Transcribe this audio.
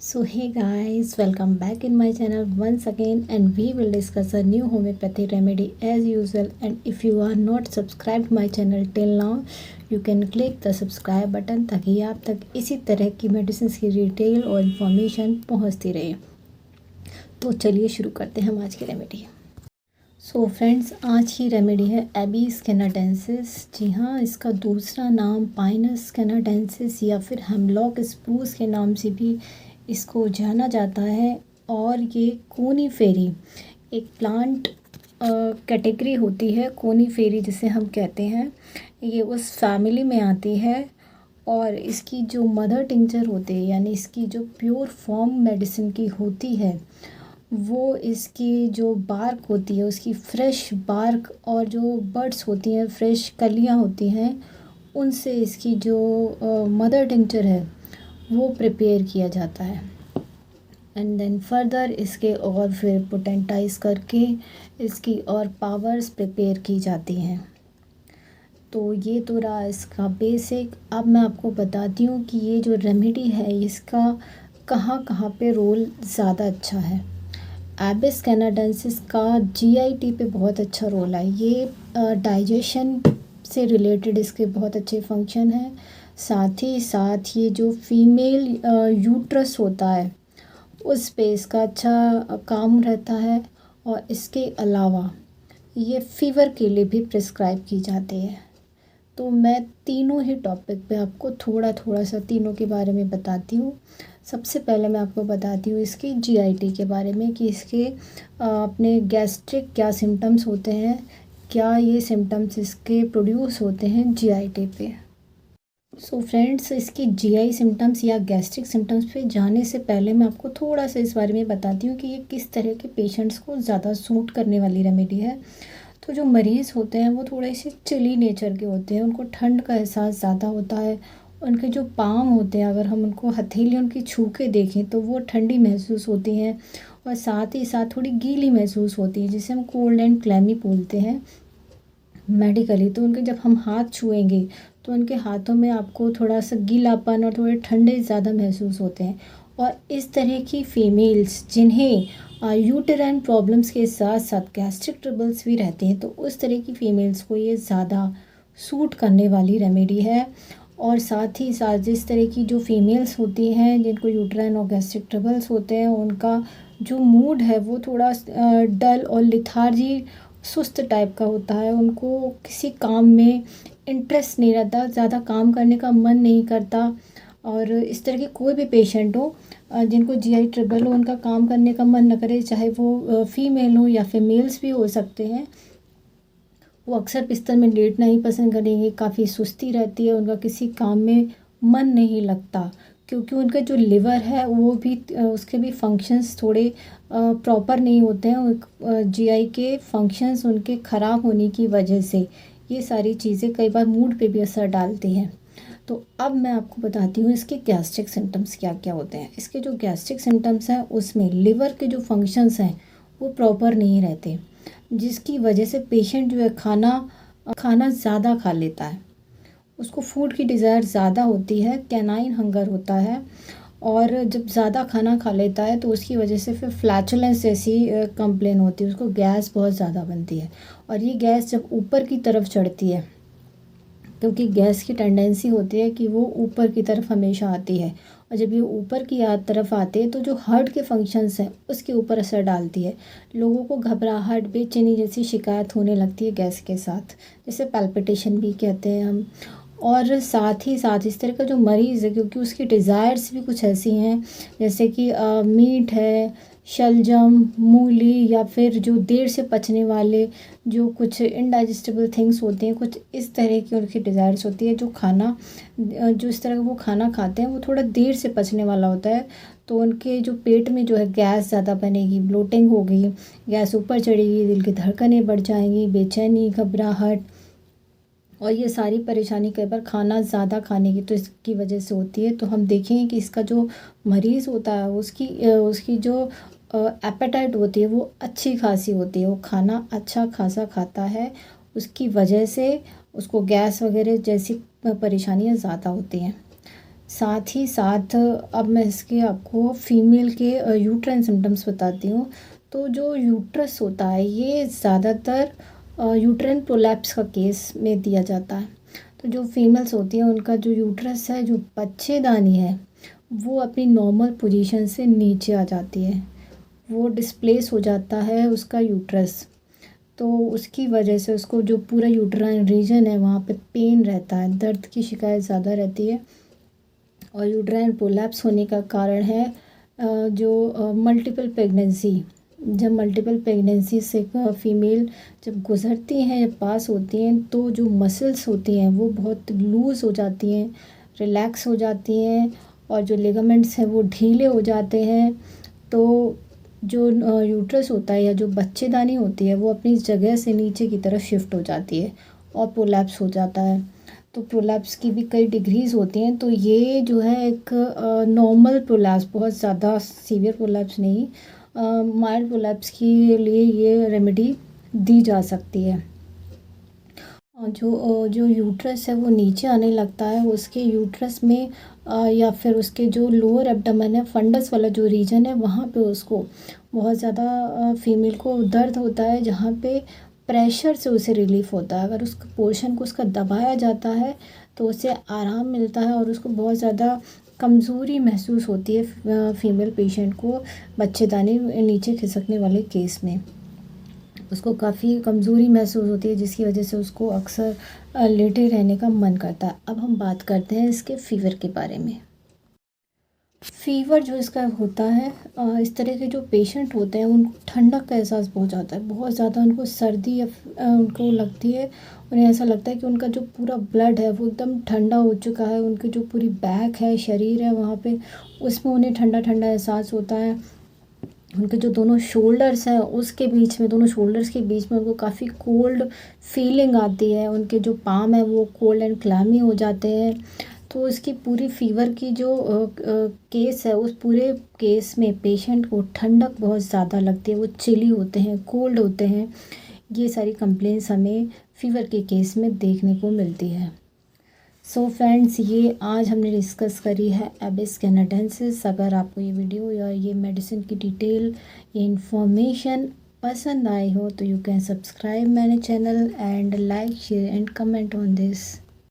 So hey guys, welcome back in my channel once again, and we will discuss a new homeopathy remedy as usual. And if you are not subscribed my channel till now, you can click the subscribe button ताकि आप तक इसी तरह की medicine की detail और information पहुंचती रहे। तो चलिए शुरू करते हैं हम आज की रेमेडी। सो फ्रेंड्स, आज की रेमेडी है एबीस कैनाडेंसिस। जी हाँ, इसका दूसरा नाम पाइनस कैनाडेंसिस या फिर हेमलॉक स्प्रूस के नाम से भी इसको जाना जाता है। और ये कोनीफेरी एक प्लांट कैटेगरी होती है, कोनीफेरी जिसे हम कहते हैं, ये उस फैमिली में आती है। और इसकी जो मदर टिंचर होती है, यानी इसकी जो प्योर फॉर्म मेडिसिन की होती है, वो इसकी जो बार्क होती है, उसकी फ्रेश बार्क और जो बड्स होती हैं, फ्रेश कलियां होती हैं, उनसे इसकी जो मदर टिंचर है वो प्रिपेयर किया जाता है। एंड देन फर्दर इसके और फिर पोटेंटाइज करके इसकी और पावर्स प्रिपेयर की जाती हैं। तो ये तो रहा इसका बेसिक। अब मैं आपको बताती हूँ कि ये जो रेमेडी है इसका कहाँ कहाँ पे रोल ज़्यादा अच्छा है। एबिस कैनाडेंसिस का जीआईटी पे बहुत अच्छा रोल है। ये डाइजेशन से रिलेटेड इसके बहुत अच्छे फंक्शन हैं। साथ ही साथ ये जो फीमेल यूट्रस होता है उस पे इसका अच्छा काम रहता है। और इसके अलावा ये फीवर के लिए भी प्रिस्क्राइब की जाती है। तो मैं तीनों ही टॉपिक पे आपको थोड़ा थोड़ा सा तीनों के बारे में बताती हूँ। सबसे पहले मैं आपको बताती हूँ इसकी जीआईटी के बारे में कि इसके अपने गैस्ट्रिक क्या सिम्टम्स होते हैं, क्या ये सिम्टम्स इसके प्रोड्यूस होते हैं जीआईटी पे। सो फ्रेंड्स, इसकी जीआई सिम्टम्स या गैस्ट्रिक सिम्टम्स पे जाने से पहले मैं आपको थोड़ा सा इस बारे में बताती हूँ कि ये किस तरह के पेशेंट्स को ज़्यादा सूट करने वाली रेमेडी है। तो जो मरीज़ होते हैं वो थोड़े से चिली नेचर के होते हैं, उनको ठंड का एहसास ज़्यादा होता है। उनके जो पाँव होते हैं, अगर हम उनको हथेली उनकी छू के देखें तो वो ठंडी महसूस होती हैं और साथ ही साथ थोड़ी गीली महसूस होती है, जिसे हम कोल्ड एंड क्लैमी बोलते हैं मेडिकली। तो उनके जब हम हाथ छुएंगे तो उनके हाथों में आपको थोड़ा सा गीलापन और थोड़े ठंडे ज़्यादा महसूस होते हैं। और इस तरह की फ़ीमेल्स जिन्हें यूटेराइन प्रॉब्लम्स के साथ साथ गैस्ट्रिक ट्रबल्स भी रहते हैं, तो उस तरह की फ़ीमेल्स को ये ज़्यादा सूट करने वाली रेमेडी है। और साथ ही साथ जिस तरह की जो फीमेल्स होती हैं जिनको यूटेराइन और गैस्ट्रिक ट्रबल्स होते हैं, उनका जो मूड है वो थोड़ा डल और लिथार्जी सुस्त टाइप का होता है। उनको किसी काम में इंटरेस्ट नहीं रहता, ज़्यादा काम करने का मन नहीं करता। और इस तरह के कोई भी पेशेंट हो जिनको जीआई ट्रबल हो, उनका काम करने का मन न करे, चाहे वो फीमेल हो या फिर मेल्स भी हो सकते हैं, वो अक्सर बिस्तर में लेटना ही पसंद करेंगे। काफ़ी सुस्ती रहती है, उनका किसी काम में मन नहीं लगता, क्योंकि उनका जो लिवर है वो भी उसके भी फंक्शंस थोड़े प्रॉपर नहीं होते हैं। जीआई के फंक्शंस उनके ख़राब होने की वजह से ये सारी चीज़ें कई बार मूड पे भी असर डालती हैं। तो अब मैं आपको बताती हूँ इसके गैस्ट्रिक सिम्टम्स क्या क्या होते हैं। इसके जो गैस्ट्रिक सिम्टम्स हैं उसमें लिवर के जो फंक्शंस हैं वो प्रॉपर नहीं रहते, जिसकी वजह से पेशेंट जो है खाना ज़्यादा खा लेता है, उसको फूड की डिज़ायर ज़्यादा होती है, कैनाइन हंगर होता है। और जब ज़्यादा खाना खा लेता है तो उसकी वजह से फिर फ्लैचुलेंस जैसी कंप्लेन होती है, उसको गैस बहुत ज़्यादा बनती है। और ये गैस जब ऊपर की तरफ चढ़ती है, क्योंकि गैस की टेंडेंसी होती है कि वो ऊपर की तरफ हमेशा आती है, और जब ये ऊपर की तरफ आती है तो जो हार्ट के फंक्शंस हैं उसके ऊपर असर डालती है। लोगों को घबराहट, बेचैनी जैसी शिकायत होने लगती है गैस के साथ, जैसे पैल्पिटेशन भी कहते हैं हम। और साथ ही साथ इस तरह का जो मरीज़ है, क्योंकि उसकी डिज़ायर्स भी कुछ ऐसी हैं, जैसे कि मीट है, शलजम, मूली, या फिर जो देर से पचने वाले जो कुछ इनडाइजेस्टेबल थिंग्स होते हैं, कुछ इस तरह की उनकी डिज़ायर्स होती है। जो इस तरह का वो खाना खाते हैं वो थोड़ा देर से पचने वाला होता है, तो उनके जो पेट में जो है गैस ज़्यादा बनेगी, ब्लोटिंग होगी, गैस ऊपर चढ़ेगी, दिल की धड़कनें बढ़ जाएंगी, बेचैनी, घबराहट, और ये सारी परेशानी कई बार खाना ज़्यादा खाने की तो इसकी वजह से होती है। तो हम देखें कि इसका जो मरीज़ होता है उसकी जो एपेटाइट होती है वो अच्छी खासी होती है, वो खाना अच्छा खासा खाता है, उसकी वजह से उसको गैस वगैरह जैसी परेशानियाँ ज़्यादा होती हैं। साथ ही साथ अब मैं इसके आपको फीमेल के यूट्राइन सिम्टम्स बताती हूँ। तो जो यूट्रस होता है ये ज़्यादातर यूट्राइन प्रोलैप्स का केस में दिया जाता है। तो जो फीमेल्स होती हैं उनका जो यूट्रस है, जो बच्चेदानी है, वो अपनी नॉर्मल पोजीशन से नीचे आ जाती है, वो डिस्प्लेस हो जाता है उसका यूट्रस। तो उसकी वजह से उसको जो पूरा यूट्राइन रीजन है वहाँ पे पेन रहता है, दर्द की शिकायत ज़्यादा रहती है। और यूट्राइन प्रोलैप्स होने का कारण है जो मल्टीपल प्रेगनेंसी। जब मल्टीपल प्रेगनेंसी से फीमेल जब गुज़रती हैं, जब पास होती हैं, तो जो मसल्स होती हैं वो बहुत लूज़ हो जाती हैं, रिलैक्स हो जाती हैं, और जो लिगामेंट्स हैं वो ढीले हो जाते हैं। तो जो यूट्रस होता है या जो बच्चेदानी होती है वो अपनी जगह से नीचे की तरफ शिफ्ट हो जाती है और प्रोलैप्स हो जाता है। तो प्रोलैप्स की भी कई डिग्रीज़ होती हैं। तो ये जो है एक नॉर्मल प्रोलैप्स, बहुत ज़्यादा सीवियर प्रोलैप्स नहीं, माइल्ड प्रोलैप्स के लिए ये रेमेडी दी जा सकती है। जो यूट्रस है वो नीचे आने लगता है, उसके यूट्रस में या फिर उसके जो लोअर एब्डोमेन है, फंडस वाला जो रीजन है, वहाँ पे उसको बहुत ज़्यादा फीमेल को दर्द होता है, जहाँ पे प्रेशर से उसे रिलीफ होता है। अगर उस पोर्शन को उसका दबाया जाता है तो उसे आराम मिलता है और उसको बहुत ज़्यादा कमज़ोरी महसूस होती है फीमेल पेशेंट को बच्चेदानी नीचे खिसकने वाले केस में। उसको काफ़ी कमज़ोरी महसूस होती है, जिसकी वजह से उसको अक्सर लेटे रहने का मन करता है। अब हम बात करते हैं इसके फ़ीवर के बारे में। फ़ीवर जो इसका होता है, इस तरह के जो पेशेंट होते हैं उनको ठंडक का एहसास बहुत ज़्यादा है, बहुत ज़्यादा उनको सर्दी या उनको लगती है। उन्हें ऐसा लगता है कि उनका जो पूरा ब्लड है वो एकदम ठंडा हो चुका है, उनकी जो पूरी बैक है, शरीर है, वहाँ पे उसमें उन्हें ठंडा ठंडा एहसास होता है। उनके जो दोनों शोल्डर्स हैं उसके बीच में, दोनों शोल्डर्स के बीच में उनको काफ़ी कोल्ड फीलिंग आती है। उनके जो पाम है वो कोल्ड एंड क्लैमी हो जाते हैं। तो इसकी पूरी फ़ीवर की जो केस है, उस पूरे केस में पेशेंट को ठंडक बहुत ज़्यादा लगती है, वो चिली होते हैं, कोल्ड होते हैं। ये सारी कंप्लेंट्स हमें फ़ीवर के केस में देखने को मिलती है। सो फ्रेंड्स, ये आज हमने डिस्कस करी है एबिस कैनाडेंसिस। अगर आपको ये वीडियो या ये मेडिसिन की डिटेल, ये इन्फॉर्मेशन पसंद आई हो तो you can subscribe my channel and like, share and comment on this.